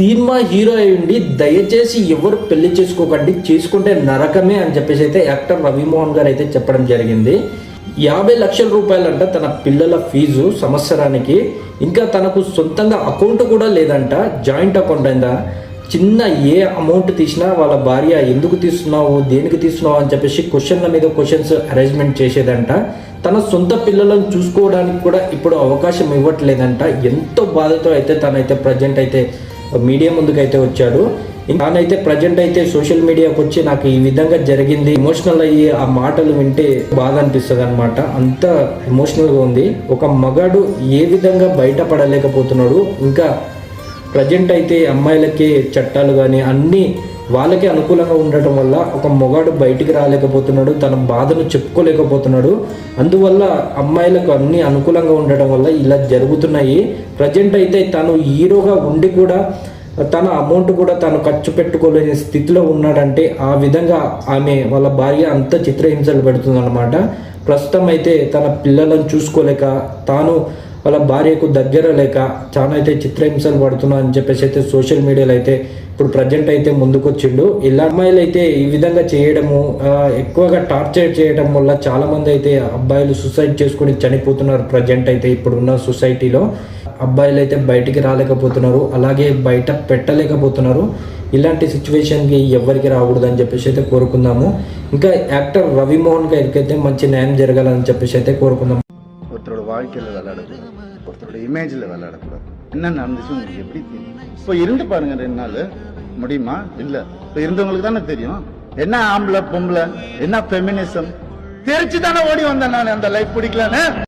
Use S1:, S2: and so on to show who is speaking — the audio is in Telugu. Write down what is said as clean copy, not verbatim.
S1: సినిమా హీరో అయ్యండి దయచేసి ఎవరు పెళ్లి చేసుకోకండి, చేసుకుంటే నరకమే అని చెప్పేసి అయితే యాక్టర్ రవిమోహన్ గారు అయితే చెప్పడం జరిగింది. 50 లక్షల రూపాయలంట తన పిల్లల ఫీజు సంవత్సరానికి. ఇంకా తనకు సొంతంగా అకౌంట్ కూడా లేదంట, జాయింట్ అకౌంట్ అయిందా. చిన్న ఏ అమౌంట్ తీసినా వాళ్ళ భార్య ఎందుకు తీస్తున్నావు, దేనికి తీస్తున్నావు అని చెప్పేసి క్వశ్చన్ల మీద క్వశ్చన్స్ అరేంజ్మెంట్ చేసేదంట. తన సొంత పిల్లలను చూసుకోవడానికి కూడా ఇప్పుడు అవకాశం ఇవ్వట్లేదంట. ఎంతో బాధతో అయితే తనైతే ప్రజెంట్ అయితే మీడియా ముందుకు అయితే వచ్చాడు. తానైతే ప్రజెంట్ అయితే సోషల్ మీడియాకి వచ్చి నాకు ఈ విధంగా జరిగింది, ఎమోషనల్ అయ్యి ఆ మాటలు వింటే బాధ అనిపిస్తుంది అనమాట. అంత ఎమోషనల్గా ఉంది. ఒక మగాడు ఏ విధంగా బయటపడలేకపోతున్నాడు. ఇంకా ప్రజెంట్ అయితే అమ్మాయిలకి చట్టాలు కానీ అన్నీ వాళ్ళకి అనుకూలంగా ఉండటం వల్ల ఒక మొగాడు బయటికి రాలేకపోతున్నాడు, తన బాధను చెప్పుకోలేకపోతున్నాడు. అందువల్ల అమ్మాయిలకు అన్నీ అనుకూలంగా ఉండటం వల్ల ఇలా జరుగుతున్నాయి. ప్రజెంట్ అయితే తను హీరోగా ఉండి కూడా తన అమౌంట్ కూడా తను ఖర్చు పెట్టుకోలేని స్థితిలో ఉన్నాడంటే ఆ విధంగా ఆమె వాళ్ళ భార్య అంత చిత్రహింసలు పెడుతుందన్నమాట. ప్రస్తుతం అయితే తన పిల్లలను చూసుకోలేక, తాను వాళ్ళ భార్యకు దగ్గర లేక చాలా అయితే చిత్రహింసలు పడుతున్నా అని చెప్పేసి అయితే సోషల్ మీడియాలో అయితే ఇప్పుడు ప్రజెంట్ అయితే ముందుకొచ్చిండు. ఇలా అమ్మాయిలు అయితే ఈ విధంగా చేయడము, ఎక్కువగా టార్చర్ చేయడం వల్ల చాలా మంది అయితే అబ్బాయిలు సూసైడ్ చేసుకుని చనిపోతున్నారు. ప్రజెంట్ అయితే ఇప్పుడున్న సొసైటీలో అబ్బాయిలు అయితే బయటికి రాలేకపోతున్నారు, అలాగే బయట పెట్టలేకపోతున్నారు. ఇలాంటి సిచ్యువేషన్కి ఎవరికి రాకూడదని చెప్పేసి అయితే కోరుకుందాము. ఇంకా యాక్టర్ రవిమోహన్ గారికి అయితే మంచి న్యాయం జరగాలని చెప్పేసి అయితే కోరుకుందాం.
S2: ஒருத்தரோட வாழ்க்கையில் விளையாடக்கூடாது, ஒருத்தரோட இமேஜில் விளையாடக்கூடாது. என்ன நடந்துச்சு உங்களுக்கு எப்படி தெரியும்? இப்போ இருந்து பாருங்க 2 நாள் முடியுமா? இல்லை, இப்போ இருந்தவங்களுக்கு தானே தெரியும் என்ன ஆம்பளை பொம்பளை, என்ன ஃபெமினிசம். தெரிச்சு தானே ஓடி வந்தேன் நான். அந்த லைஃப் பிடிக்கலன்னு